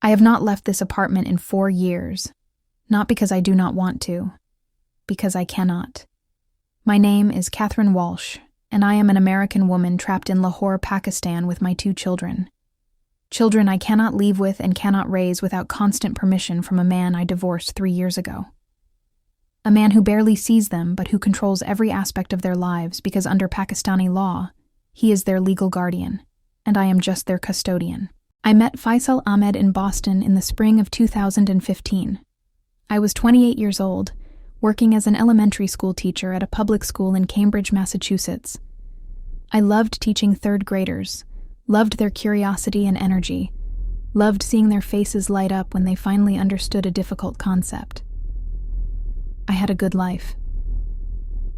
I have not left this apartment in 4 years, not because I do not want to, because I cannot. My name is Catherine Walsh, and I am an American woman trapped in Lahore, Pakistan with my 2 children. Children I cannot leave with and cannot raise without constant permission from a man I divorced 3 years ago. A man who barely sees them but who controls every aspect of their lives because under Pakistani law, he is their legal guardian, and I am just their custodian. I met Faisal Ahmed in Boston in the spring of 2015. I was 28 years old, working as an elementary school teacher at a public school in Cambridge, Massachusetts. I loved teaching 3rd graders, loved their curiosity and energy, loved seeing their faces light up when they finally understood a difficult concept. I had a good life.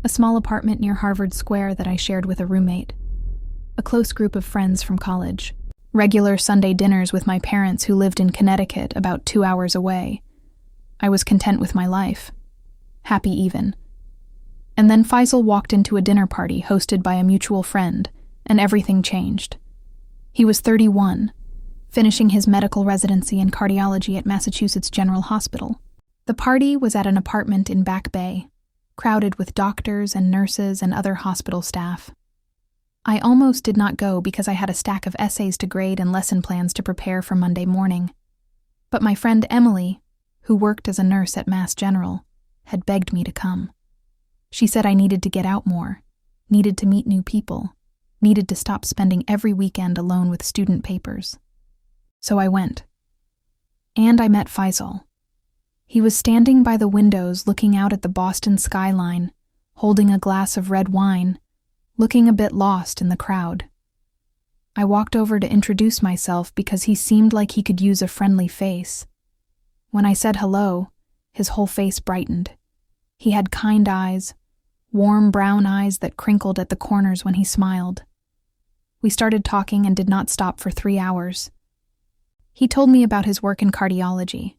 A small apartment near Harvard Square that I shared with a roommate, a close group of friends from college, regular Sunday dinners with my parents who lived in Connecticut about 2 hours away. I was content with my life. Happy even. And then Faisal walked into a dinner party hosted by a mutual friend, and everything changed. He was 31, finishing his medical residency in cardiology at Massachusetts General Hospital. The party was at an apartment in Back Bay, crowded with doctors and nurses and other hospital staff. I almost did not go because I had a stack of essays to grade and lesson plans to prepare for Monday morning. But my friend Emily, who worked as a nurse at Mass General, had begged me to come. She said I needed to get out more, needed to meet new people, needed to stop spending every weekend alone with student papers. So I went. And I met Faisal. He was standing by the windows looking out at the Boston skyline, holding a glass of red wine, looking a bit lost in the crowd. I walked over to introduce myself because he seemed like he could use a friendly face. When I said hello, his whole face brightened. He had kind eyes, warm brown eyes that crinkled at the corners when he smiled. We started talking and did not stop for 3 hours. He told me about his work in cardiology,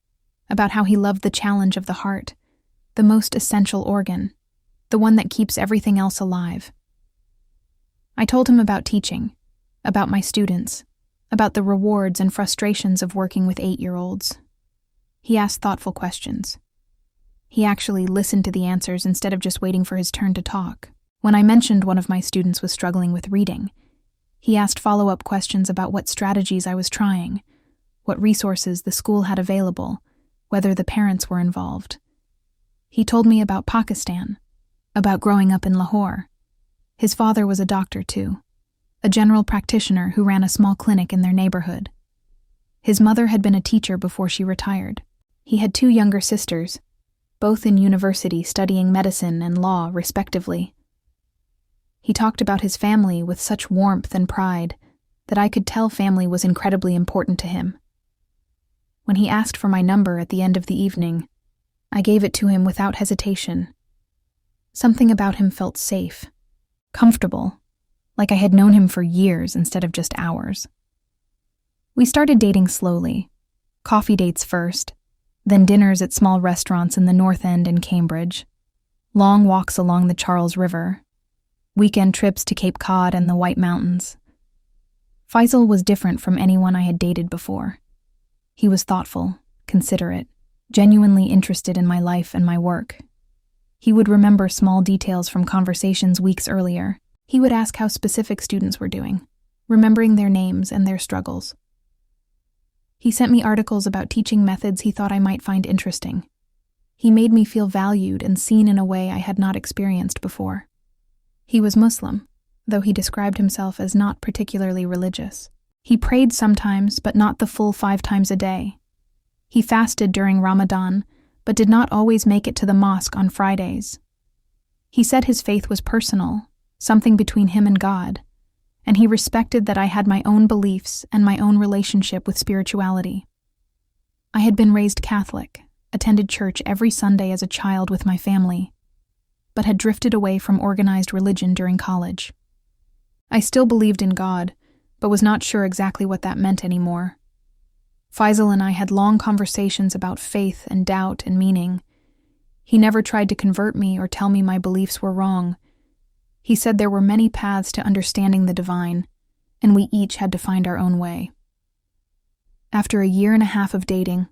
about how he loved the challenge of the heart, the most essential organ, the one that keeps everything else alive. I told him about teaching, about my students, about the rewards and frustrations of working with 8-year-olds. He asked thoughtful questions. He actually listened to the answers instead of just waiting for his turn to talk. When I mentioned one of my students was struggling with reading, he asked follow-up questions about what strategies I was trying, what resources the school had available, whether the parents were involved. He told me about Pakistan, about growing up in Lahore. His father was a doctor too, a general practitioner who ran a small clinic in their neighborhood. His mother had been a teacher before she retired. He had 2 younger sisters, both in university studying medicine and law, respectively. He talked about his family with such warmth and pride that I could tell family was incredibly important to him. When he asked for my number at the end of the evening, I gave it to him without hesitation. Something about him felt safe, comfortable, like I had known him for years instead of just hours. We started dating slowly, coffee dates first, then dinners at small restaurants in the North End and Cambridge, long walks along the Charles River, weekend trips to Cape Cod and the White Mountains. Faisal was different from anyone I had dated before. He was thoughtful, considerate, genuinely interested in my life and my work. He would remember small details from conversations weeks earlier. He would ask how specific students were doing, remembering their names and their struggles. He sent me articles about teaching methods he thought I might find interesting. He made me feel valued and seen in a way I had not experienced before. He was Muslim, though he described himself as not particularly religious. He prayed sometimes, but not the full 5 times a day. He fasted during Ramadan, but did not always make it to the mosque on Fridays. He said his faith was personal, something between him and God, and he respected that I had my own beliefs and my own relationship with spirituality. I had been raised Catholic, attended church every Sunday as a child with my family, but had drifted away from organized religion during college. I still believed in God, but was not sure exactly what that meant anymore. Faisal and I had long conversations about faith and doubt and meaning. He never tried to convert me or tell me my beliefs were wrong. He said there were many paths to understanding the divine, and we each had to find our own way. After a year and a half of dating,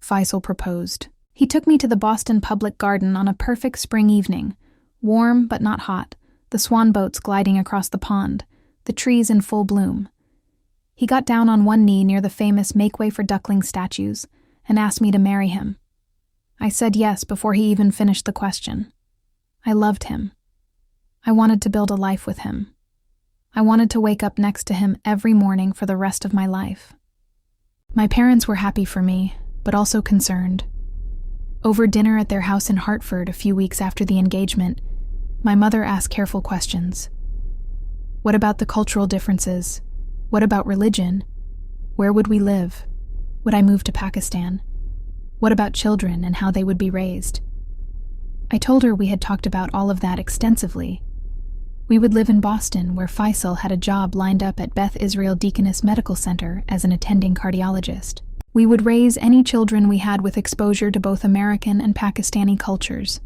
Faisal proposed. He took me to the Boston Public Garden on a perfect spring evening, warm but not hot, the swan boats gliding across the pond, the trees in full bloom. He got down on one knee near the famous Make Way for Duckling statues and asked me to marry him. I said yes before he even finished the question. I loved him. I wanted to build a life with him. I wanted to wake up next to him every morning for the rest of my life. My parents were happy for me, but also concerned. Over dinner at their house in Hartford a few weeks after the engagement, my mother asked careful questions. What about the cultural differences? What about religion? Where would we live? Would I move to Pakistan? What about children and how they would be raised? I told her we had talked about all of that extensively. We would live in Boston, where Faisal had a job lined up at Beth Israel Deaconess Medical Center as an attending cardiologist. We would raise any children we had with exposure to both American and Pakistani cultures,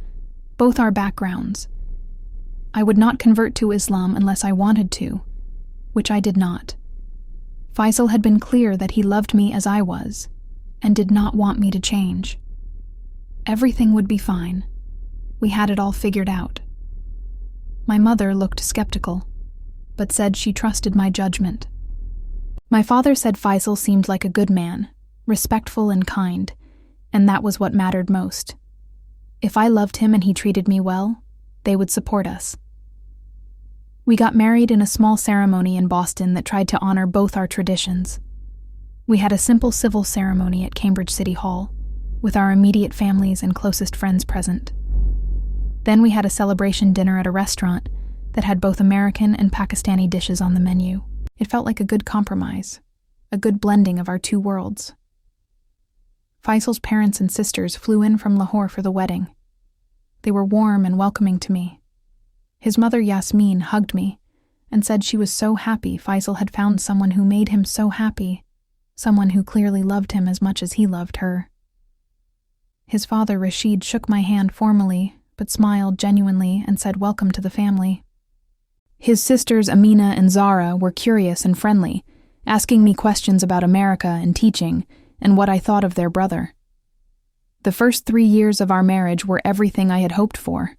both our backgrounds. I would not convert to Islam unless I wanted to, which I did not. Faisal had been clear that he loved me as I was, and did not want me to change. Everything would be fine. We had it all figured out. My mother looked skeptical, but said she trusted my judgment. My father said Faisal seemed like a good man, respectful and kind, and that was what mattered most. If I loved him and he treated me well, they would support us. We got married in a small ceremony in Boston that tried to honor both our traditions. We had a simple civil ceremony at Cambridge City Hall, with our immediate families and closest friends present. Then we had a celebration dinner at a restaurant that had both American and Pakistani dishes on the menu. It felt like a good compromise, a good blending of our two worlds. Faisal's parents and sisters flew in from Lahore for the wedding. They were warm and welcoming to me. His mother Yasmin hugged me and said she was so happy Faisal had found someone who made him so happy, someone who clearly loved him as much as he loved her. His father Rashid shook my hand formally, but smiled genuinely and said welcome to the family. His sisters Amina and Zara were curious and friendly, asking me questions about America and teaching and what I thought of their brother. The first 3 years of our marriage were everything I had hoped for.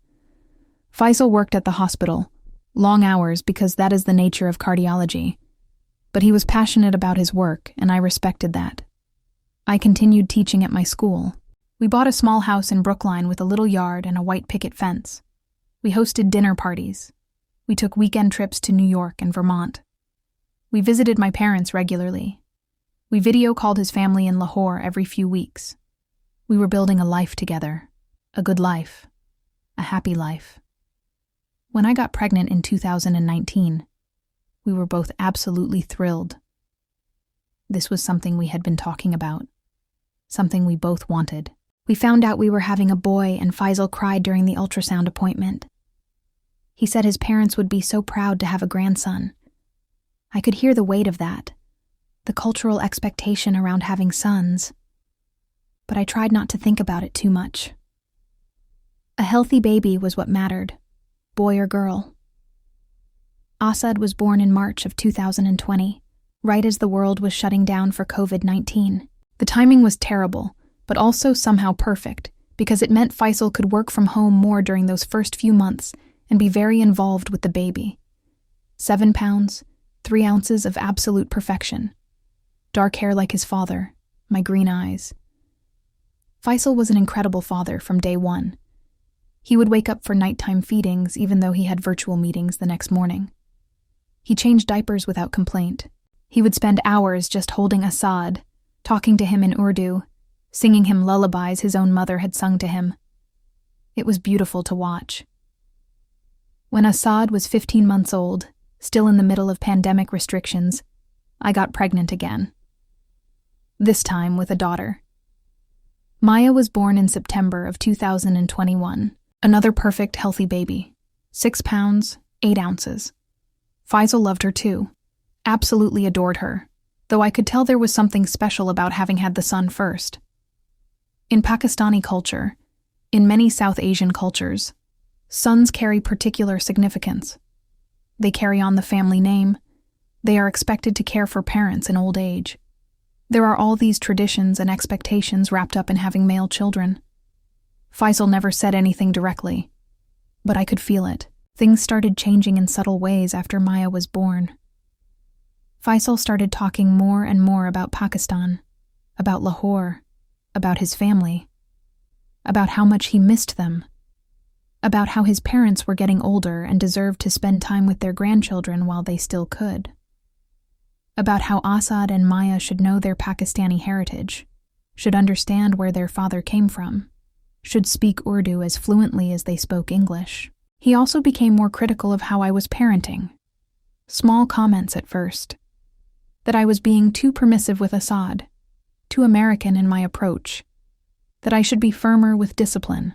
Faisal worked at the hospital, long hours because that is the nature of cardiology, but he was passionate about his work and I respected that. I continued teaching at my school. We bought a small house in Brookline with a little yard and a white picket fence. We hosted dinner parties. We took weekend trips to New York and Vermont. We visited my parents regularly. We video called his family in Lahore every few weeks. We were building a life together, a good life, a happy life. When I got pregnant in 2019, we were both absolutely thrilled. This was something we had been talking about, something we both wanted. We found out we were having a boy and Faisal cried during the ultrasound appointment. He said his parents would be so proud to have a grandson. I could hear the weight of that, the cultural expectation around having sons, but I tried not to think about it too much. A healthy baby was what mattered, boy or girl. Asad was born in March of 2020, right as the world was shutting down for COVID-19. The timing was terrible, but also somehow perfect, because it meant Faisal could work from home more during those first few months and be very involved with the baby. 7 pounds, 3 ounces of absolute perfection. Dark hair like his father, my green eyes. Faisal was an incredible father from day one. He would wake up for nighttime feedings even though he had virtual meetings the next morning. He changed diapers without complaint. He would spend hours just holding Asad, talking to him in Urdu, singing him lullabies his own mother had sung to him. It was beautiful to watch. When Asad was 15 months old, still in the middle of pandemic restrictions, I got pregnant again. This time with a daughter. Maya was born in September of 2021. Another perfect, healthy baby. 6 pounds, 8 ounces. Faisal loved her too. Absolutely adored her, though I could tell there was something special about having had the son first. In Pakistani culture, in many South Asian cultures, sons carry particular significance. They carry on the family name. They are expected to care for parents in old age. There are all these traditions and expectations wrapped up in having male children. Faisal never said anything directly, but I could feel it. Things started changing in subtle ways after Maya was born. Faisal started talking more and more about Pakistan, about Lahore, about his family, about how much he missed them, about how his parents were getting older and deserved to spend time with their grandchildren while they still could, about how Asad and Maya should know their Pakistani heritage, should understand where their father came from, should speak Urdu as fluently as they spoke English. He also became more critical of how I was parenting. Small comments at first. That I was being too permissive with Asad, too American in my approach, that I should be firmer with discipline,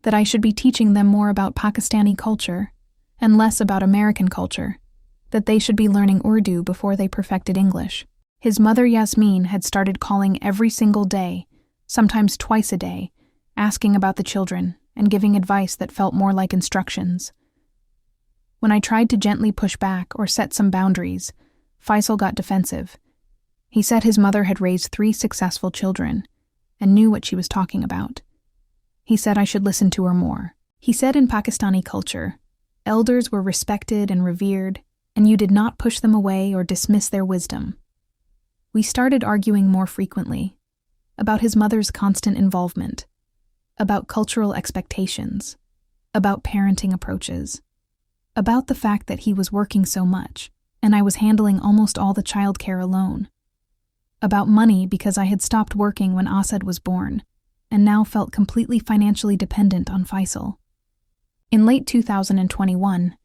that I should be teaching them more about Pakistani culture and less about American culture, that they should be learning Urdu before they perfected English. His mother Yasmin had started calling every single day, sometimes twice a day, asking about the children and giving advice that felt more like instructions. When I tried to gently push back or set some boundaries, Faisal got defensive. He said his mother had raised 3 successful children and knew what she was talking about. He said I should listen to her more. He said in Pakistani culture, elders were respected and revered, and you did not push them away or dismiss their wisdom. We started arguing more frequently about his mother's constant involvement, about cultural expectations, about parenting approaches, about the fact that he was working so much and I was handling almost all the childcare alone, about money because I had stopped working when Asad was born and now felt completely financially dependent on Faisal. In late 2021,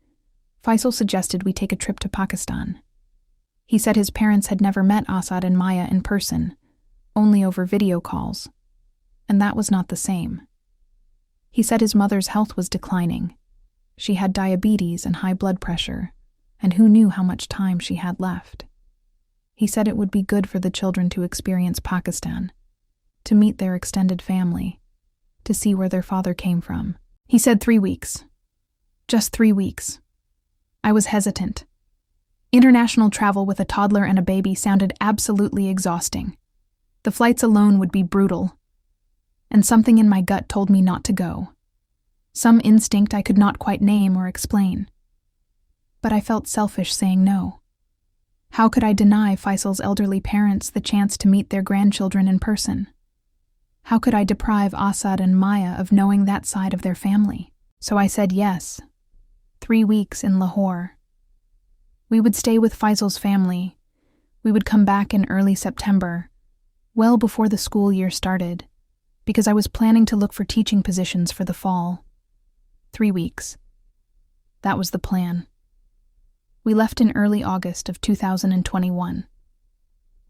Faisal suggested we take a trip to Pakistan. He said his parents had never met Asad and Maya in person, only over video calls, and that was not the same. He said his mother's health was declining. She had diabetes and high blood pressure, and who knew how much time she had left. He said it would be good for the children to experience Pakistan, to meet their extended family, to see where their father came from. He said 3 weeks. Just 3 weeks. I was hesitant. International travel with a toddler and a baby sounded absolutely exhausting. The flights alone would be brutal, and something in my gut told me not to go. Some instinct I could not quite name or explain. But I felt selfish saying no. How could I deny Faisal's elderly parents the chance to meet their grandchildren in person? How could I deprive Asad and Maya of knowing that side of their family? So I said yes. 3 weeks in Lahore. We would stay with Faisal's family. We would come back in early September, well before the school year started, because I was planning to look for teaching positions for the fall. 3 weeks. That was the plan. We left in early August of 2021.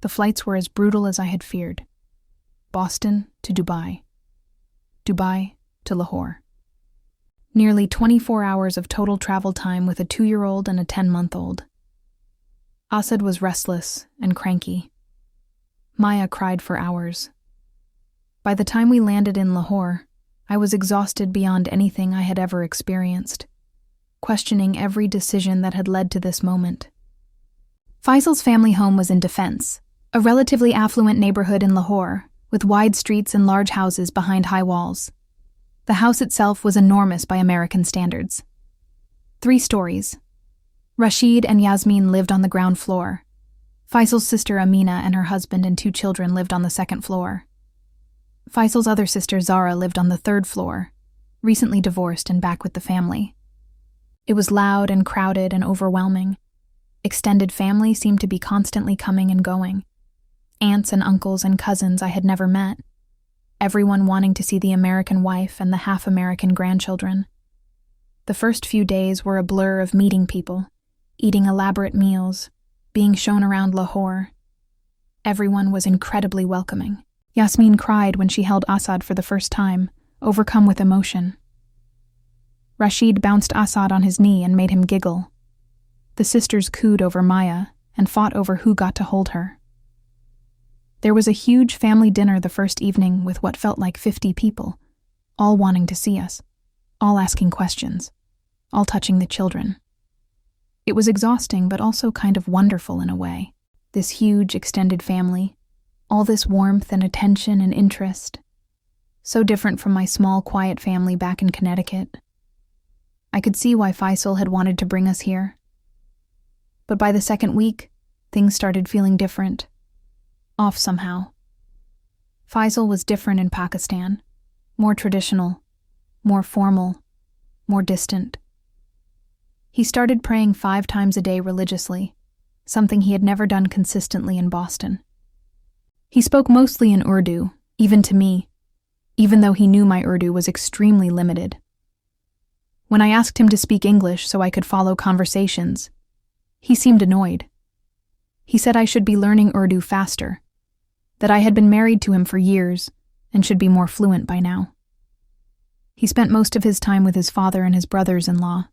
The flights were as brutal as I had feared. Boston to Dubai. Dubai to Lahore. Nearly 24 hours of total travel time with a 2-year-old and a 10-month-old. Asad was restless and cranky. Maya cried for hours. By the time we landed in Lahore, I was exhausted beyond anything I had ever experienced, questioning every decision that had led to this moment. Faisal's family home was in Defense, a relatively affluent neighborhood in Lahore, with wide streets and large houses behind high walls. The house itself was enormous by American standards. 3 stories. Rashid and Yasmin lived on the ground floor. Faisal's sister Amina and her husband and 2 children lived on the 2nd floor. Faisal's other sister Zara lived on the 3rd floor, recently divorced and back with the family. It was loud and crowded and overwhelming. Extended family seemed to be constantly coming and going. Aunts and uncles and cousins I had never met. Everyone wanting to see the American wife and the half-American grandchildren. The first few days were a blur of meeting people, eating elaborate meals, being shown around Lahore. Everyone was incredibly welcoming. Yasmin cried when she held Asad for the first time, overcome with emotion. Rashid bounced Asad on his knee and made him giggle. The sisters cooed over Maya and fought over who got to hold her. There was a huge family dinner the first evening with what felt like 50 people, all wanting to see us, all asking questions, all touching the children. It was exhausting but also kind of wonderful in a way. This huge extended family, All this warmth and attention and interest. So different from my small, quiet family back in Connecticut. I could see why Faisal had wanted to bring us here. But by the second week, things started feeling different. Off somehow. Faisal was different in Pakistan. More traditional, more formal, more distant. He started praying 5 times a day religiously, something he had never done consistently in Boston. He spoke mostly in Urdu, even to me, even though he knew my Urdu was extremely limited. When I asked him to speak English so I could follow conversations, he seemed annoyed. He said I should be learning Urdu faster, that I had been married to him for years and should be more fluent by now. He spent most of his time with his father and his brothers-in-law,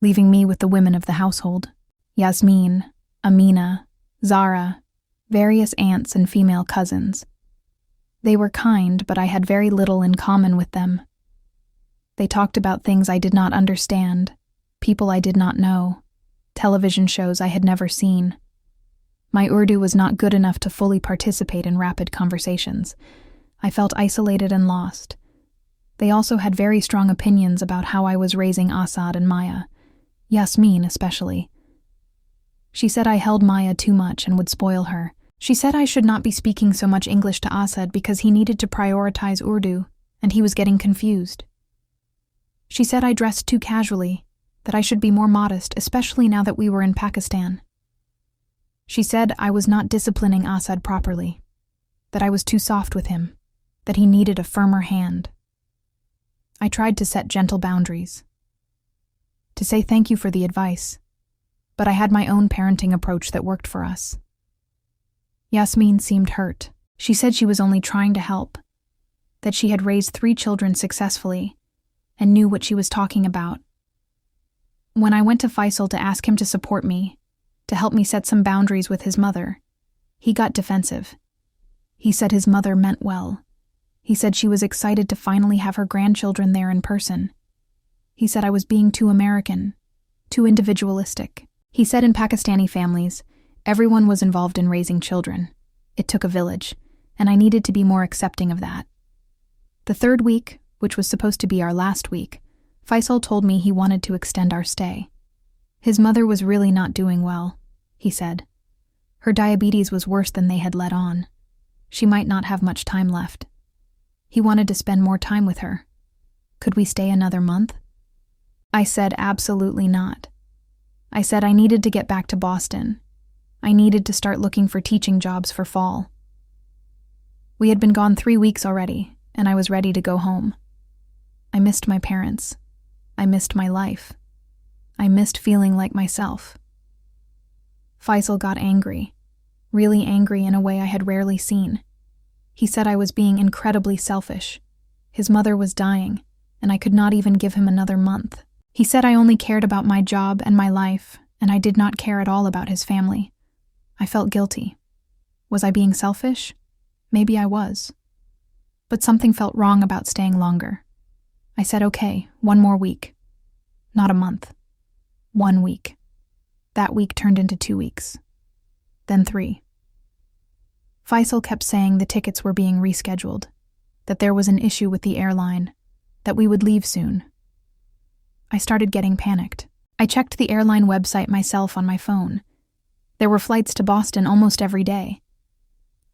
leaving me with the women of the household, Yasmin, Amina, Zara, various aunts and female cousins. They were kind, but I had very little in common with them. They talked about things I did not understand, people I did not know, television shows I had never seen. My Urdu was not good enough to fully participate in rapid conversations. I felt isolated and lost. They also had very strong opinions about how I was raising Asad and Maya, Yasmin especially. She said I held Maya too much and would spoil her. She said I should not be speaking so much English to Asad because he needed to prioritize Urdu, and he was getting confused. She said I dressed too casually, that I should be more modest, especially now that we were in Pakistan. She said I was not disciplining Asad properly, that I was too soft with him, that he needed a firmer hand. I tried to set gentle boundaries, to say thank you for the advice, but I had my own parenting approach that worked for us. Yasmin seemed hurt. She said she was only trying to help, that she had raised 3 children successfully and knew what she was talking about. When I went to Faisal to ask him to support me, to help me set some boundaries with his mother, he got defensive. He said his mother meant well. He said she was excited to finally have her grandchildren there in person. He said I was being too American, too individualistic. He said in Pakistani families, everyone was involved in raising children. It took a village, and I needed to be more accepting of that. The 3rd week, which was supposed to be our last week, Faisal told me he wanted to extend our stay. His mother was really not doing well, he said. Her diabetes was worse than they had let on. She might not have much time left. He wanted to spend more time with her. Could we stay another month? I said absolutely not. I said I needed to get back to Boston. I needed to start looking for teaching jobs for fall. We had been gone 3 weeks already, and I was ready to go home. I missed my parents. I missed my life. I missed feeling like myself. Faisal got angry, really angry in a way I had rarely seen. He said I was being incredibly selfish. His mother was dying, and I could not even give him another month. He said I only cared about my job and my life, and I did not care at all about his family. I felt guilty. Was I being selfish? Maybe I was. But something felt wrong about staying longer. I said, okay, 1 more week. Not a month. 1 week. That week turned into 2 weeks. Then 3. Faisal kept saying the tickets were being rescheduled, that there was an issue with the airline, that we would leave soon. I started getting panicked. I checked the airline website myself on my phone. There were flights to Boston almost every day.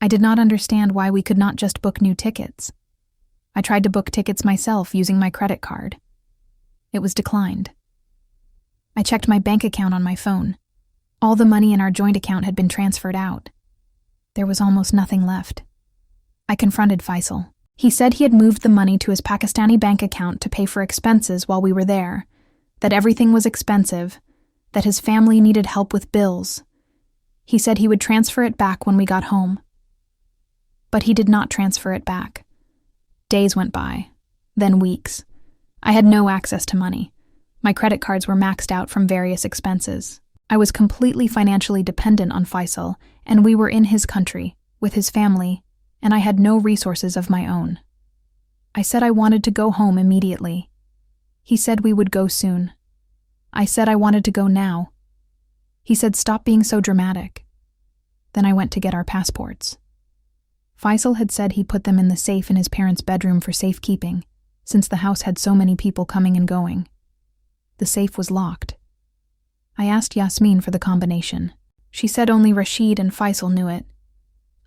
I did not understand why we could not just book new tickets. I tried to book tickets myself using my credit card. It was declined. I checked my bank account on my phone. All the money in our joint account had been transferred out. There was almost nothing left. I confronted Faisal. He said he had moved the money to his Pakistani bank account to pay for expenses while we were there, that everything was expensive, that his family needed help with bills. He said he would transfer it back when we got home. But he did not transfer it back. Days went by, then weeks. I had no access to money. My credit cards were maxed out from various expenses. I was completely financially dependent on Faisal, and we were in his country, with his family, and I had no resources of my own. I said I wanted to go home immediately. He said we would go soon. I said I wanted to go now. He said stop being so dramatic. Then I went to get our passports. Faisal had said he put them in the safe in his parents' bedroom for safekeeping, since the house had so many people coming and going. The safe was locked. I asked Yasmin for the combination. She said only Rashid and Faisal knew it.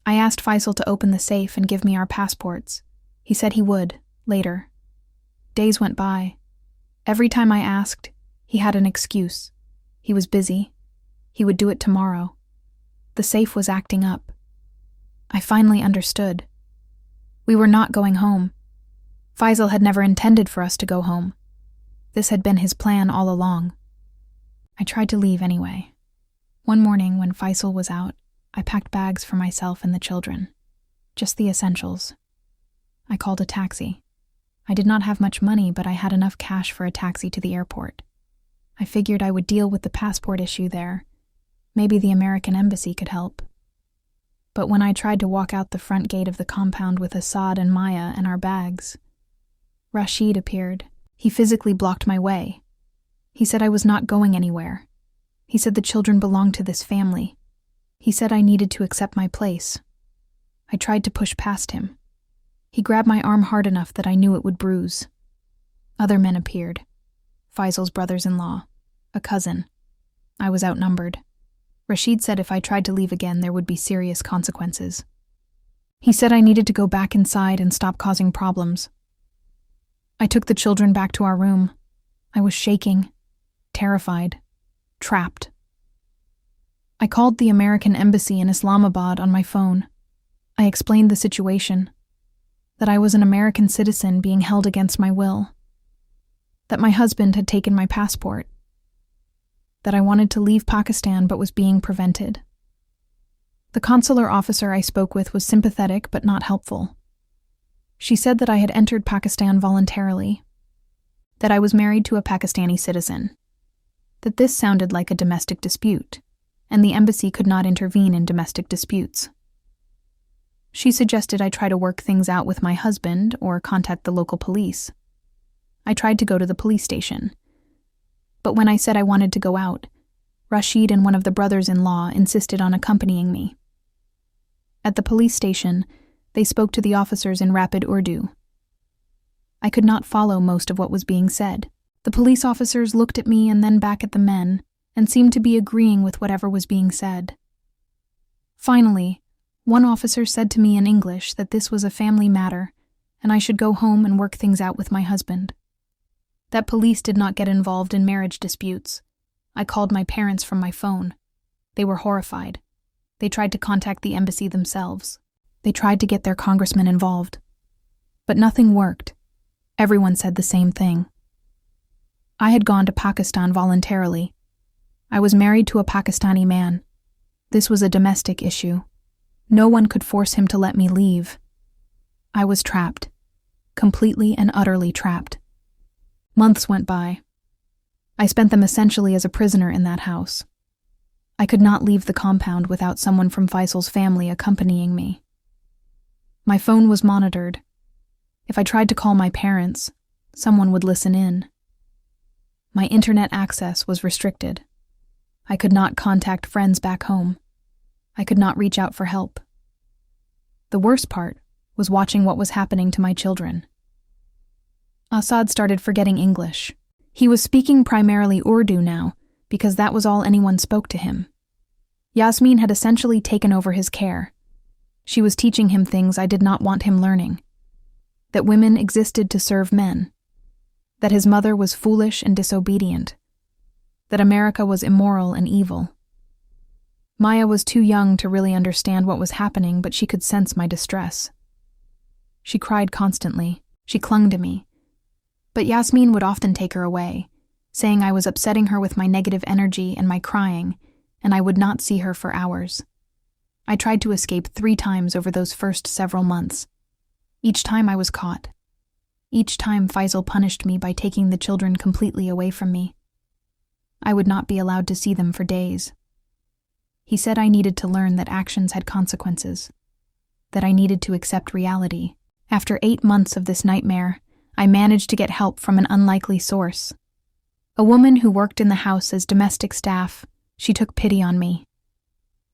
I asked Faisal to open the safe and give me our passports. He said he would, later. Days went by. Every time I asked, he had an excuse. He was busy. He would do it tomorrow. The safe was acting up. I finally understood. We were not going home. Faisal had never intended for us to go home. This had been his plan all along. I tried to leave anyway. One morning when Faisal was out, I packed bags for myself and the children. Just the essentials. I called a taxi. I did not have much money, but I had enough cash for a taxi to the airport. I figured I would deal with the passport issue there. Maybe the American embassy could help. But when I tried to walk out the front gate of the compound with Assad and Maya and our bags, Rashid appeared. He physically blocked my way. He said I was not going anywhere. He said the children belonged to this family. He said I needed to accept my place. I tried to push past him. He grabbed my arm hard enough that I knew it would bruise. Other men appeared. Faisal's brothers-in-law, a cousin. I was outnumbered. Rashid said if I tried to leave again, there would be serious consequences. He said I needed to go back inside and stop causing problems. I took the children back to our room. I was shaking, terrified, trapped. I called the American embassy in Islamabad on my phone. I explained the situation, that I was an American citizen being held against my will, that my husband had taken my passport, that I wanted to leave Pakistan but was being prevented. The consular officer I spoke with was sympathetic but not helpful. She said that I had entered Pakistan voluntarily, that I was married to a Pakistani citizen, that this sounded like a domestic dispute, and the embassy could not intervene in domestic disputes. She suggested I try to work things out with my husband or contact the local police. I tried to go to the police station. But when I said I wanted to go out, Rashid and one of the brothers-in-law insisted on accompanying me. At the police station, they spoke to the officers in rapid Urdu. I could not follow most of what was being said. The police officers looked at me and then back at the men, and seemed to be agreeing with whatever was being said. Finally, one officer said to me in English that this was a family matter, and I should go home and work things out with my husband. That police did not get involved in marriage disputes. I called my parents from my phone. They were horrified. They tried to contact the embassy themselves. They tried to get their congressman involved. But nothing worked. Everyone said the same thing. I had gone to Pakistan voluntarily. I was married to a Pakistani man. This was a domestic issue. No one could force him to let me leave. I was trapped. Completely and utterly trapped. Months went by. I spent them essentially as a prisoner in that house. I could not leave the compound without someone from Faisal's family accompanying me. My phone was monitored. If I tried to call my parents, someone would listen in. My internet access was restricted. I could not contact friends back home. I could not reach out for help. The worst part was watching what was happening to my children. Assad started forgetting English. He was speaking primarily Urdu now, because that was all anyone spoke to him. Yasmin had essentially taken over his care. She was teaching him things I did not want him learning. That women existed to serve men. That his mother was foolish and disobedient. That America was immoral and evil. Maya was too young to really understand what was happening, but she could sense my distress. She cried constantly. She clung to me. But Yasmin would often take her away, saying I was upsetting her with my negative energy and my crying, and I would not see her for hours. I tried to escape 3 times over those first several months. Each time I was caught. Each time Faisal punished me by taking the children completely away from me. I would not be allowed to see them for days. He said I needed to learn that actions had consequences, that I needed to accept reality. After 8 months of this nightmare, I managed to get help from an unlikely source. A woman who worked in the house as domestic staff. She took pity on me.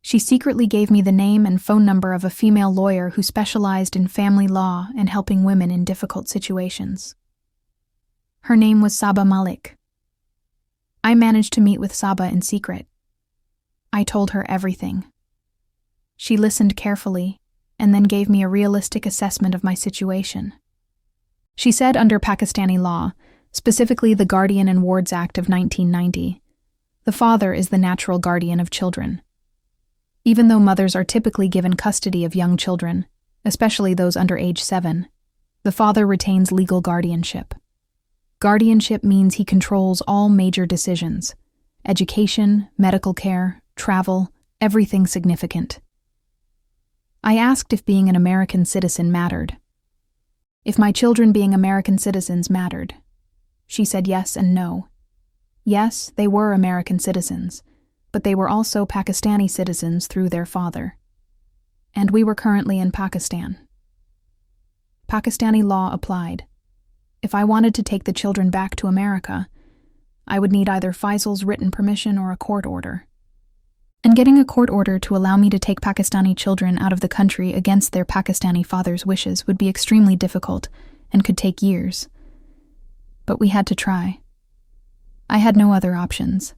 She secretly gave me the name and phone number of a female lawyer who specialized in family law and helping women in difficult situations. Her name was Saba Malik. I managed to meet with Saba in secret. I told her everything. She listened carefully and then gave me a realistic assessment of my situation. She said under Pakistani law, specifically the Guardian and Wards Act of 1990, the father is the natural guardian of children. Even though mothers are typically given custody of young children, especially those under age 7, the father retains legal guardianship. Guardianship means he controls all major decisions: education, medical care, travel, everything significant. I asked if being an American citizen mattered. If my children being American citizens mattered. She said yes and no. Yes, they were American citizens, but they were also Pakistani citizens through their father. And we were currently in Pakistan. Pakistani law applied. If I wanted to take the children back to America, I would need either Faisal's written permission or a court order. And getting a court order to allow me to take Pakistani children out of the country against their Pakistani father's wishes would be extremely difficult and could take years. But we had to try. I had no other options.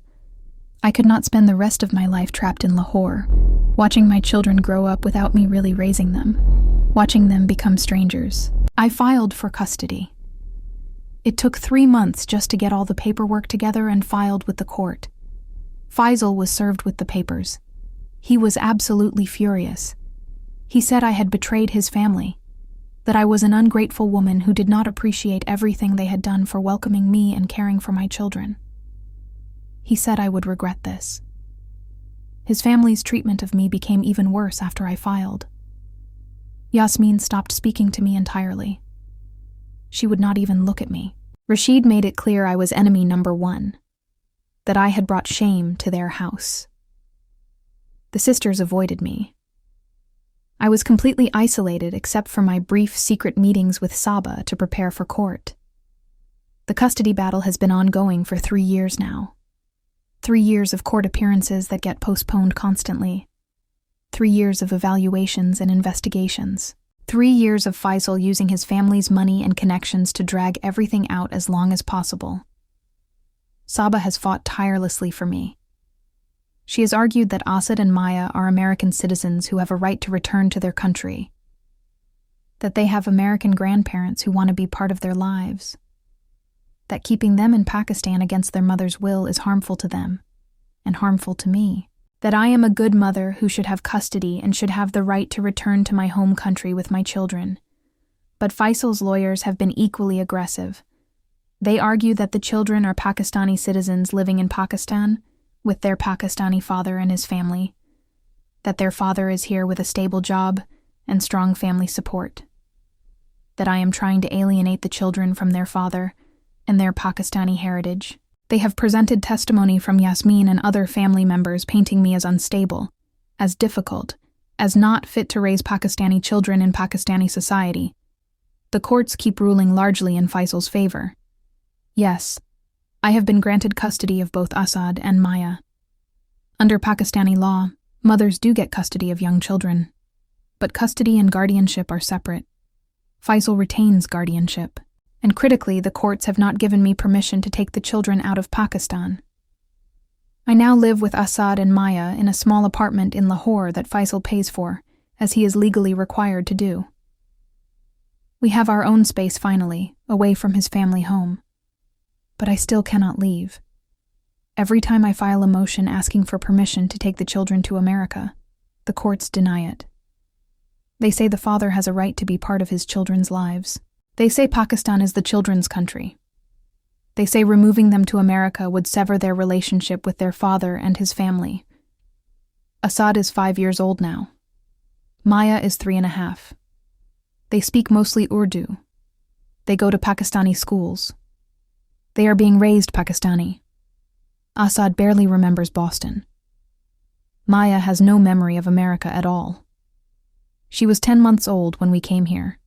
I could not spend the rest of my life trapped in Lahore, watching my children grow up without me really raising them, watching them become strangers. I filed for custody. It took 3 months just to get all the paperwork together and filed with the court. Faisal was served with the papers. He was absolutely furious. He said I had betrayed his family, that I was an ungrateful woman who did not appreciate everything they had done for welcoming me and caring for my children. He said I would regret this. His family's treatment of me became even worse after I filed. Yasmin stopped speaking to me entirely. She would not even look at me. Rashid made it clear I was enemy number 1, that I had brought shame to their house. The sisters avoided me. I was completely isolated except for my brief secret meetings with Saba to prepare for court. The custody battle has been ongoing for 3 years now. 3 years of court appearances that get postponed constantly. 3 years of evaluations and investigations. 3 years of Faisal using his family's money and connections to drag everything out as long as possible. Saba has fought tirelessly for me. She has argued that Asad and Maya are American citizens who have a right to return to their country, that they have American grandparents who want to be part of their lives, that keeping them in Pakistan against their mother's will is harmful to them and harmful to me, that I am a good mother who should have custody and should have the right to return to my home country with my children. But Faisal's lawyers have been equally aggressive. They argue that the children are Pakistani citizens living in Pakistan with their Pakistani father and his family, that their father is here with a stable job and strong family support, that I am trying to alienate the children from their father and their Pakistani heritage. They have presented testimony from Yasmin and other family members painting me as unstable, as difficult, as not fit to raise Pakistani children in Pakistani society. The courts keep ruling largely in Faisal's favor. Yes, I have been granted custody of both Asad and Maya. Under Pakistani law, mothers do get custody of young children, but custody and guardianship are separate. Faisal retains guardianship, and critically, the courts have not given me permission to take the children out of Pakistan. I now live with Asad and Maya in a small apartment in Lahore that Faisal pays for, as he is legally required to do. We have our own space finally, away from his family home. But I still cannot leave. Every time I file a motion asking for permission to take the children to America, the courts deny it. They say the father has a right to be part of his children's lives. They say Pakistan is the children's country. They say removing them to America would sever their relationship with their father and his family. Asad is 5 years old now. Maya is 3.5. They speak mostly Urdu. They go to Pakistani schools. They are being raised Pakistani. Asad barely remembers Boston. Maya has no memory of America at all. She was 10 months old when we came here.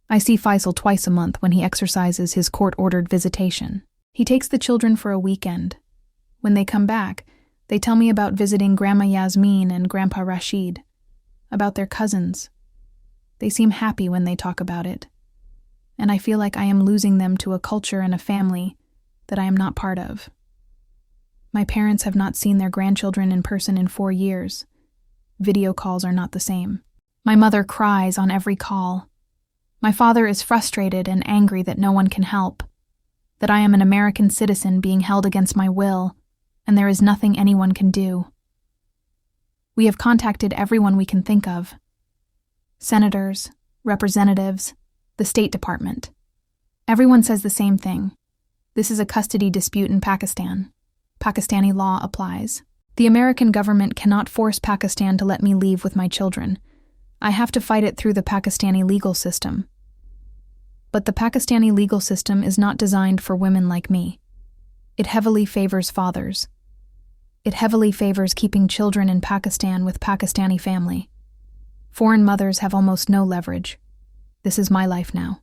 I see Faisal twice a month when he exercises his court-ordered visitation. He takes the children for a weekend. When they come back, They tell me about visiting Grandma Yasmin and Grandpa Rashid, about their cousins. They seem happy when they talk about it, and I feel like I am losing them to a culture and a family that I am not part of. My parents have not seen their grandchildren in person in 4 years. Video calls are not the same. My mother cries on every call. My father is frustrated and angry that no one can help, that I am an American citizen being held against my will, and there is nothing anyone can do. We have contacted everyone we can think of. Senators, representatives, the State Department. Everyone says the same thing. This is a custody dispute in Pakistan. Pakistani law applies. The American government cannot force Pakistan to let me leave with my children. I have to fight it through the Pakistani legal system. But the Pakistani legal system is not designed for women like me. It heavily favors fathers. It heavily favors keeping children in Pakistan with Pakistani family. Foreign mothers have almost no leverage. This is my life now.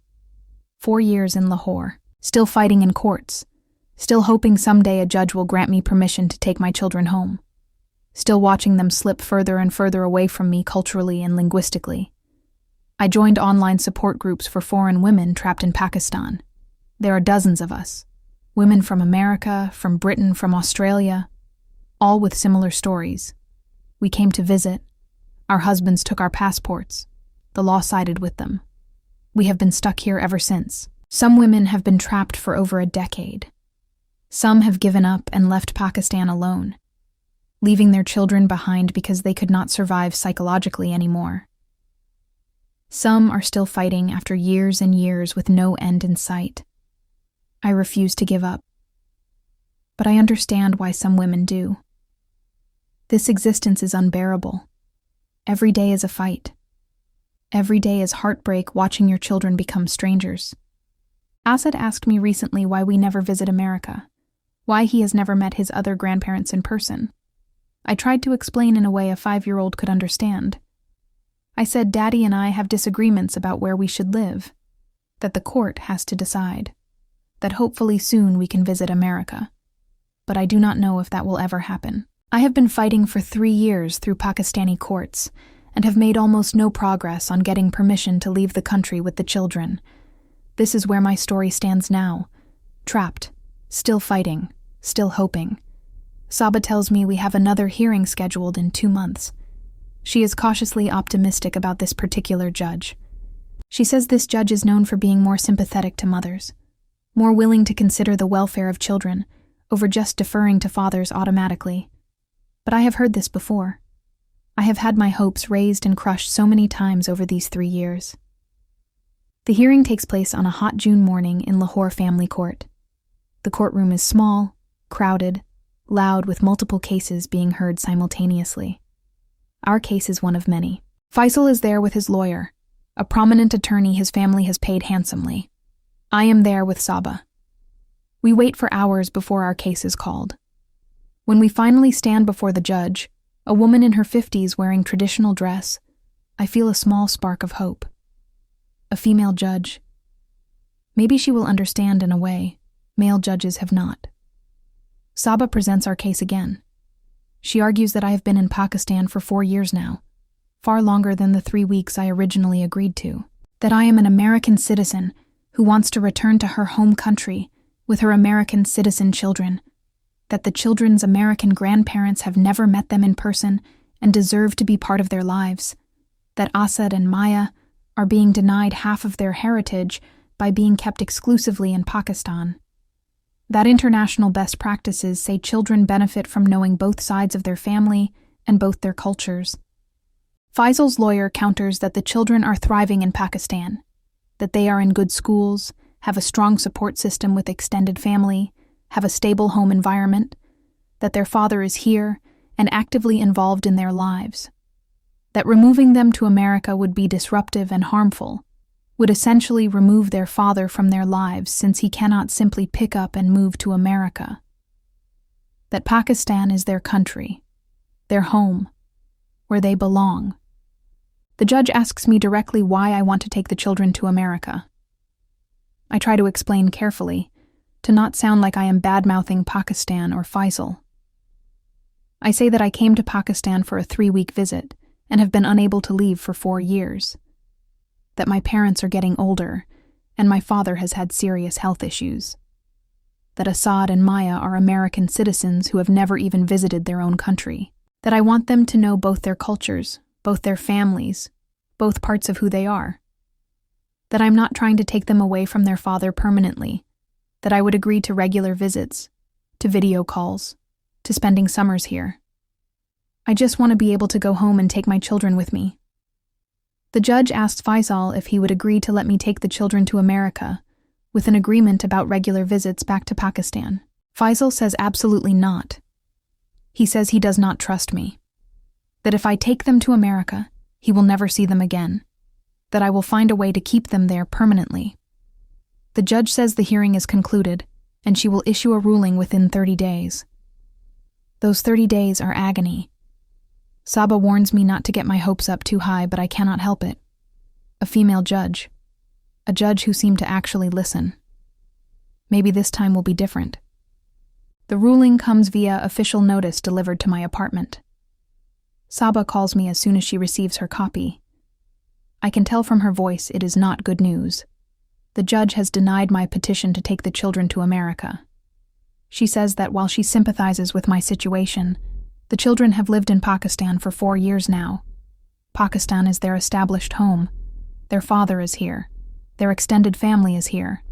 4 years in Lahore, still fighting in courts, still hoping someday a judge will grant me permission to take my children home, still watching them slip further and further away from me culturally and linguistically. I joined online support groups for foreign women trapped in Pakistan. There are dozens of us, women from America, from Britain, from Australia, all with similar stories. We came to visit. Our husbands took our passports. The law sided with them. We have been stuck here ever since. Some women have been trapped for over a decade. Some have given up and left Pakistan alone, leaving their children behind because they could not survive psychologically anymore. Some are still fighting after years and years with no end in sight. I refuse to give up. But I understand why some women do. This existence is unbearable. Every day is a fight. Every day is heartbreak watching your children become strangers. Asad asked me recently why we never visit America, why he has never met his other grandparents in person. I tried to explain in a way a 5-year-old could understand. I said Daddy and I have disagreements about where we should live, that the court has to decide, that hopefully soon we can visit America. But I do not know if that will ever happen. I have been fighting for 3 years through Pakistani courts and have made almost no progress on getting permission to leave the country with the children. This is where my story stands now, trapped, still fighting, still hoping. Saba tells me we have another hearing scheduled in 2 months. She is cautiously optimistic about this particular judge. She says this judge is known for being more sympathetic to mothers, more willing to consider the welfare of children over just deferring to fathers automatically. But I have heard this before. I have had my hopes raised and crushed so many times over these 3 years. The hearing takes place on a hot June morning in Lahore Family Court. The courtroom is small, crowded, loud, with multiple cases being heard simultaneously. Our case is one of many. Faisal is there with his lawyer, a prominent attorney his family has paid handsomely. I am there with Saba. We wait for hours before our case is called. When we finally stand before the judge, a woman in her 50s wearing traditional dress, I feel a small spark of hope. A female judge. Maybe she will understand in a way male judges have not. Saba presents our case again. She argues that I have been in Pakistan for 4 years now, far longer than the 3 weeks I originally agreed to. That I am an American citizen who wants to return to her home country with her American citizen children. That the children's American grandparents have never met them in person and deserve to be part of their lives. That Asad and Maya are being denied half of their heritage by being kept exclusively in Pakistan. That international best practices say children benefit from knowing both sides of their family and both their cultures. Faisal's lawyer counters that the children are thriving in Pakistan, that they are in good schools, have a strong support system with extended family, have a stable home environment, that their father is here and actively involved in their lives, that removing them to America would be disruptive and harmful, would essentially remove their father from their lives since he cannot simply pick up and move to America, that Pakistan is their country, their home, where they belong. The judge asks me directly why I want to take the children to America. I try to explain carefully, to not sound like I am bad-mouthing Pakistan or Faisal. I say that I came to Pakistan for a 3-week visit and have been unable to leave for 4 years. That my parents are getting older and my father has had serious health issues. That Assad and Maya are American citizens who have never even visited their own country. That I want them to know both their cultures, both their families, both parts of who they are. That I'm not trying to take them away from their father permanently. That I would agree to regular visits, to video calls, to spending summers here. I just want to be able to go home and take my children with me. The judge asked Faisal if he would agree to let me take the children to America, with an agreement about regular visits back to Pakistan. Faisal says absolutely not. He says he does not trust me. That if I take them to America, he will never see them again. That I will find a way to keep them there permanently. The judge says the hearing is concluded, and she will issue a ruling within 30 days. Those 30 days are agony. Saba warns me not to get my hopes up too high, but I cannot help it. A female judge. A judge who seemed to actually listen. Maybe this time will be different. The ruling comes via official notice delivered to my apartment. Saba calls me as soon as she receives her copy. I can tell from her voice it is not good news. The judge has denied my petition to take the children to America. She says that while she sympathizes with my situation, the children have lived in Pakistan for 4 years now. Pakistan is their established home. Their father is here. Their extended family is here.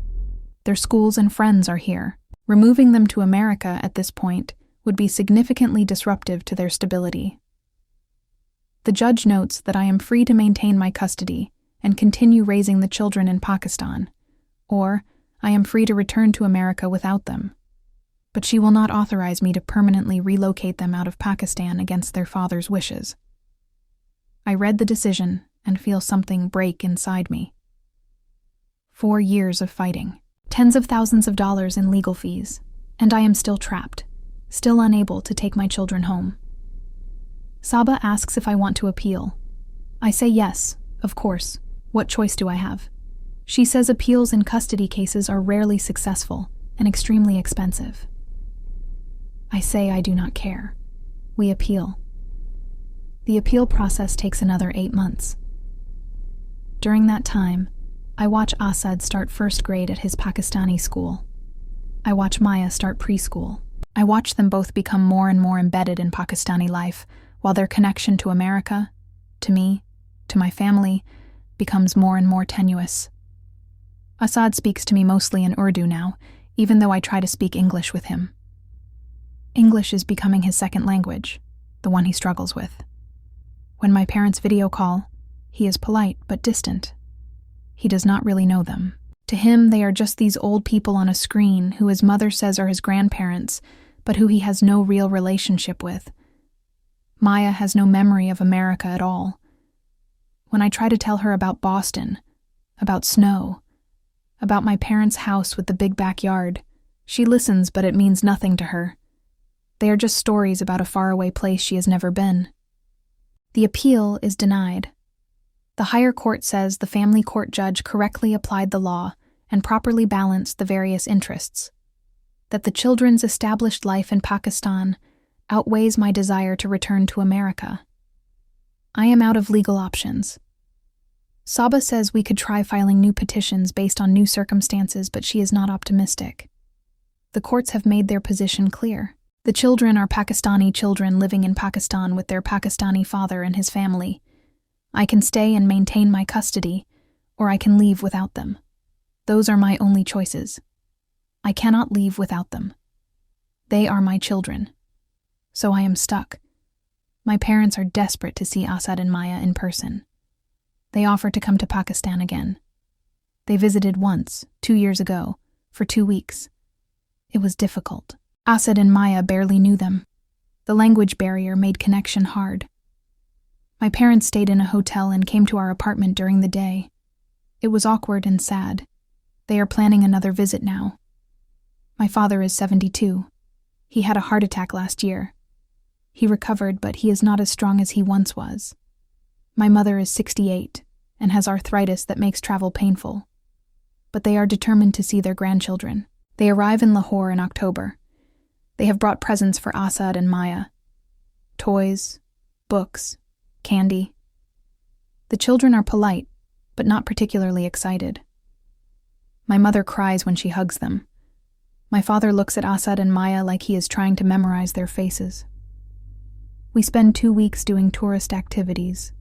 Their schools and friends are here. Removing them to America at this point would be significantly disruptive to their stability. The judge notes that I am free to maintain my custody and continue raising the children in Pakistan, or I am free to return to America without them. But she will not authorize me to permanently relocate them out of Pakistan against their father's wishes. I read the decision and feel something break inside me. 4 years of fighting, tens of thousands of dollars in legal fees, and I am still trapped, still unable to take my children home. Saba asks if I want to appeal. I say yes, of course. What choice do I have? She says appeals in custody cases are rarely successful and extremely expensive. I say I do not care. We appeal. The appeal process takes another 8 months. During that time, I watch Asad start first grade at his Pakistani school. I watch Maya start preschool. I watch them both become more and more embedded in Pakistani life, while their connection to America, to me, to my family, becomes more and more tenuous. Asad speaks to me mostly in Urdu now, even though I try to speak English with him. English is becoming his second language, the one he struggles with. When my parents video call, he is polite but distant. He does not really know them. To him, they are just these old people on a screen who his mother says are his grandparents, but who he has no real relationship with. Maya has no memory of America at all. When I try to tell her about Boston, about snow, about my parents' house with the big backyard, she listens, but it means nothing to her. They are just stories about a faraway place she has never been. The appeal is denied. The higher court says the family court judge correctly applied the law and properly balanced the various interests, that the children's established life in Pakistan outweighs my desire to return to America. I am out of legal options. Saba says we could try filing new petitions based on new circumstances, but she is not optimistic. The courts have made their position clear. The children are Pakistani children living in Pakistan with their Pakistani father and his family. I can stay and maintain my custody, or I can leave without them. Those are my only choices. I cannot leave without them. They are my children. So I am stuck. My parents are desperate to see Asad and Maya in person. They offer to come to Pakistan again. They visited once, 2 years ago, for 2 weeks. It was difficult. Asad and Maya barely knew them. The language barrier made connection hard. My parents stayed in a hotel and came to our apartment during the day. It was awkward and sad. They are planning another visit now. My father is 72. He had a heart attack last year. He recovered, but he is not as strong as he once was. My mother is 68 and has arthritis that makes travel painful. But they are determined to see their grandchildren. They arrive in Lahore in October. They have brought presents for Asad and Maya. toys, books, candy. The children are polite, but not particularly excited. My mother cries when she hugs them. My father looks at Asad and Maya like he is trying to memorize their faces. We spend 2 weeks doing tourist activities,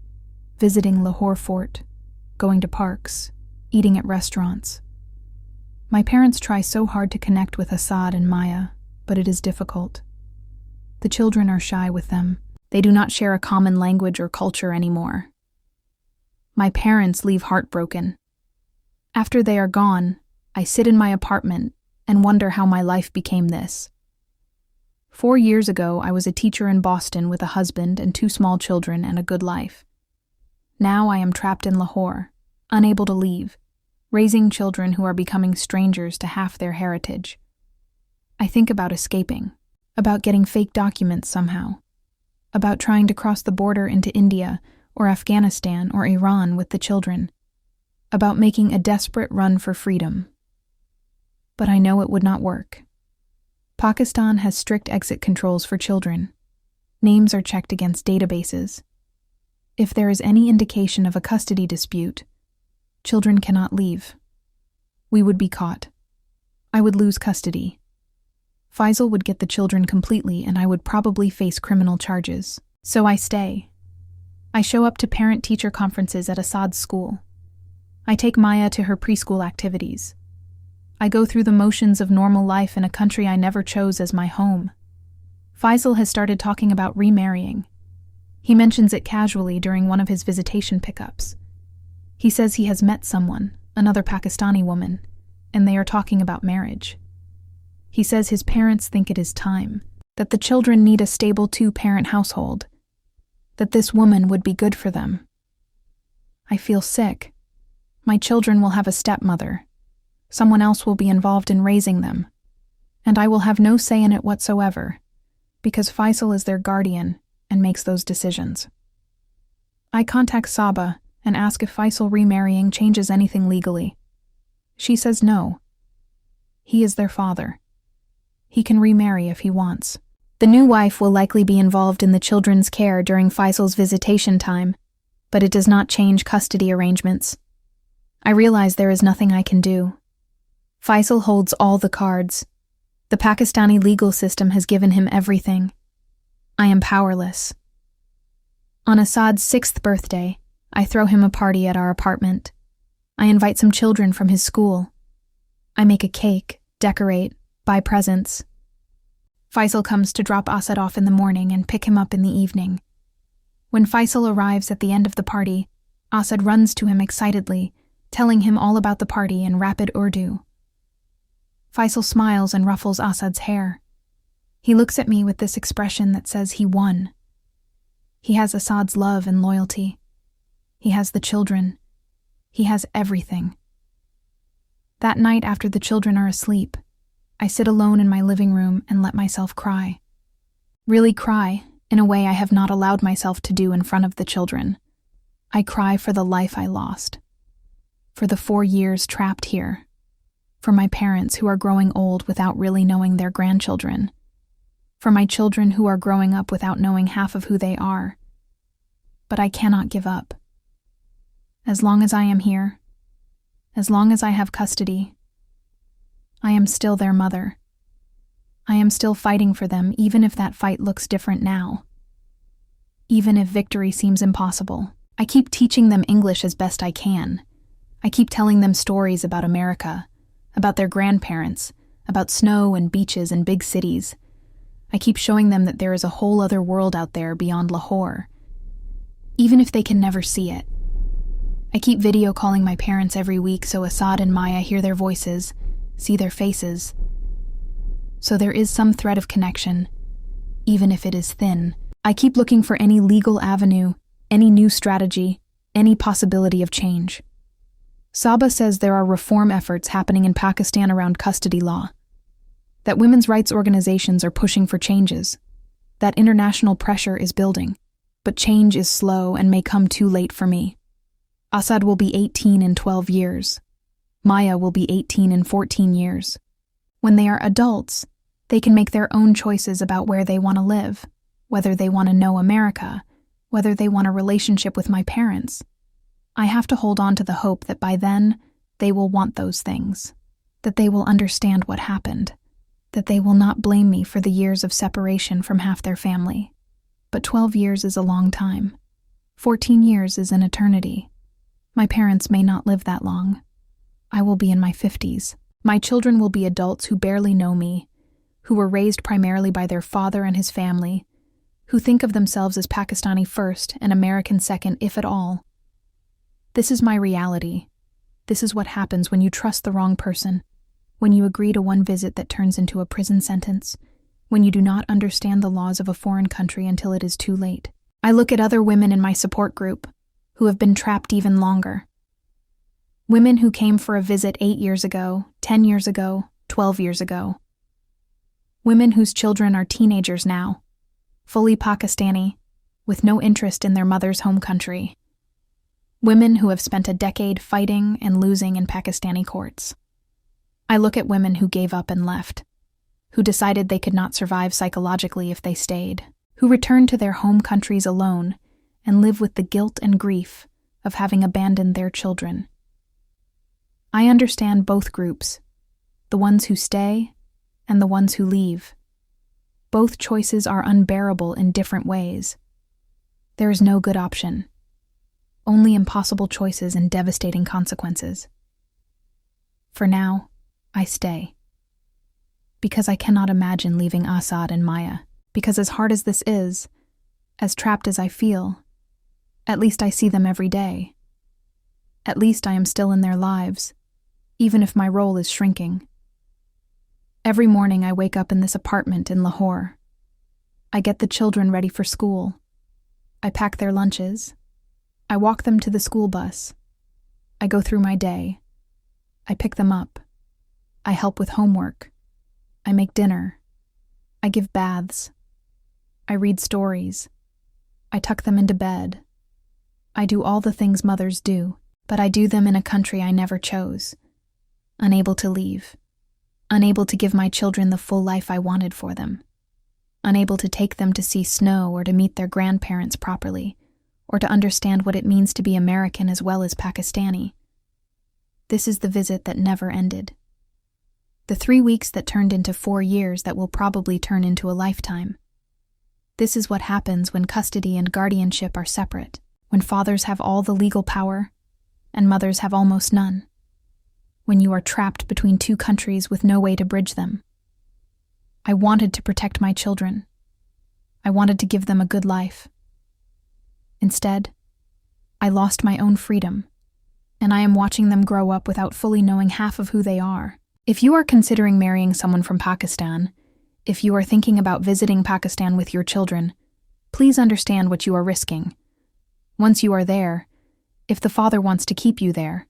visiting Lahore Fort, going to parks, eating at restaurants. My parents try so hard to connect with Asad and Maya, but it is difficult. The children are shy with them. They do not share a common language or culture anymore. My parents leave heartbroken. After they are gone, I sit in my apartment and wonder how my life became this. 4 years ago, I was a teacher in Boston with a husband and 2 small children and a good life. Now I am trapped in Lahore, unable to leave, raising children who are becoming strangers to half their heritage. I think about escaping, about getting fake documents somehow, about trying to cross the border into India or Afghanistan or Iran with the children, about making a desperate run for freedom. But I know it would not work. Pakistan has strict exit controls for children. Names are checked against databases. If there is any indication of a custody dispute, children cannot leave. We would be caught. I would lose custody. Faisal would get the children completely, and I would probably face criminal charges. So I stay. I show up to parent-teacher conferences at Asad's school. I take Maya to her preschool activities. I go through the motions of normal life in a country I never chose as my home. Faisal has started talking about remarrying. He mentions it casually during one of his visitation pickups. He says he has met someone, another Pakistani woman, and they are talking about marriage. He says his parents think it is time, that the children need a stable 2-parent household, that this woman would be good for them. I feel sick. My children will have a stepmother. Someone else will be involved in raising them, and I will have no say in it whatsoever, because Faisal is their guardian and makes those decisions. I contact Saba and ask if Faisal remarrying changes anything legally. She says no. He is their father. He can remarry if he wants. The new wife will likely be involved in the children's care during Faisal's visitation time, but it does not change custody arrangements. I realize there is nothing I can do. Faisal holds all the cards. The Pakistani legal system has given him everything. I am powerless. On Asad's 6th birthday, I throw him a party at our apartment. I invite some children from his school. I make a cake, decorate, buy presents. Faisal comes to drop Asad off in the morning and pick him up in the evening. When Faisal arrives at the end of the party, Asad runs to him excitedly, telling him all about the party in rapid Urdu. Faisal smiles and ruffles Asad's hair. He looks at me with this expression that says he won. He has Asad's love and loyalty. He has the children. He has everything. That night after the children are asleep, I sit alone in my living room and let myself cry. Really cry, in a way I have not allowed myself to do in front of the children. I cry for the life I lost. For the 4 years trapped here. For my parents who are growing old without really knowing their grandchildren. For my children who are growing up without knowing half of who they are. But I cannot give up. As long as I am here, as long as I have custody, I am still their mother. I am still fighting for them, even if that fight looks different now. Even if victory seems impossible. I keep teaching them English as best I can. I keep telling them stories about America, about their grandparents, about snow and beaches and big cities. I keep showing them that there is a whole other world out there beyond Lahore, even if they can never see it. I keep video calling my parents every week so Asad and Maya hear their voices, see their faces. So there is some thread of connection, even if it is thin. I keep looking for any legal avenue, any new strategy, any possibility of change. Saba says there are reform efforts happening in Pakistan around custody law, that women's rights organizations are pushing for changes, that international pressure is building, but change is slow and may come too late for me. Asad will be 18 in 12 years. Maya will be 18 in 14 years. When they are adults, they can make their own choices about where they want to live, whether they want to know America, whether they want a relationship with my parents. I have to hold on to the hope that by then, they will want those things, that they will understand what happened, that they will not blame me for the years of separation from half their family. But 12 years is a long time. 14 years is an eternity. My parents may not live that long. I will be in my 50s. My children will be adults who barely know me, who were raised primarily by their father and his family, who think of themselves as Pakistani first and American second, if at all. This is my reality. This is what happens when you trust the wrong person, when you agree to one visit that turns into a prison sentence, when you do not understand the laws of a foreign country until it is too late. I look at other women in my support group who have been trapped even longer. Women who came for a visit 8 years ago, 10 years ago, 12 years ago. Women whose children are teenagers now, fully Pakistani, with no interest in their mother's home country. Women who have spent a decade fighting and losing in Pakistani courts. I look at women who gave up and left, who decided they could not survive psychologically if they stayed, who returned to their home countries alone and live with the guilt and grief of having abandoned their children. I understand both groups, the ones who stay and the ones who leave. Both choices are unbearable in different ways. There is no good option, only impossible choices and devastating consequences. For now, I stay. Because I cannot imagine leaving Assad and Maya. Because as hard as this is, as trapped as I feel, at least I see them every day. At least I am still in their lives, even if my role is shrinking. Every morning I wake up in this apartment in Lahore. I get the children ready for school. I pack their lunches. I walk them to the school bus. I go through my day. I pick them up. I help with homework. I make dinner. I give baths. I read stories. I tuck them into bed. I do all the things mothers do, but I do them in a country I never chose. Unable to leave. Unable to give my children the full life I wanted for them. Unable to take them to see snow or to meet their grandparents properly, or to understand what it means to be American as well as Pakistani. This is the visit that never ended. The 3 weeks that turned into 4 years that will probably turn into a lifetime. This is what happens when custody and guardianship are separate, when fathers have all the legal power and mothers have almost none, when you are trapped between 2 countries with no way to bridge them. I wanted to protect my children. I wanted to give them a good life. Instead, I lost my own freedom, and I am watching them grow up without fully knowing half of who they are. If you are considering marrying someone from Pakistan, if you are thinking about visiting Pakistan with your children, please understand what you are risking. Once you are there, if the father wants to keep you there,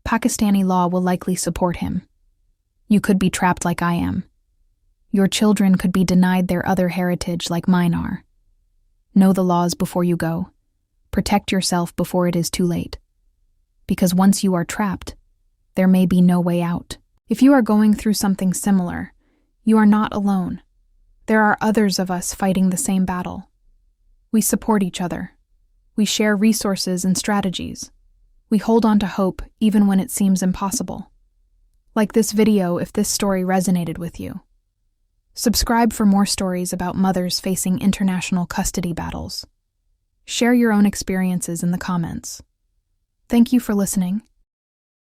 Pakistani law will likely support him. You could be trapped like I am. Your children could be denied their other heritage like mine are. Know the laws before you go. Protect yourself before it is too late. Because once you are trapped, there may be no way out. If you are going through something similar, you are not alone. There are others of us fighting the same battle. We support each other. We share resources and strategies. We hold on to hope even when it seems impossible. Like this video if this story resonated with you. Subscribe for more stories about mothers facing international custody battles. Share your own experiences in the comments. Thank you for listening.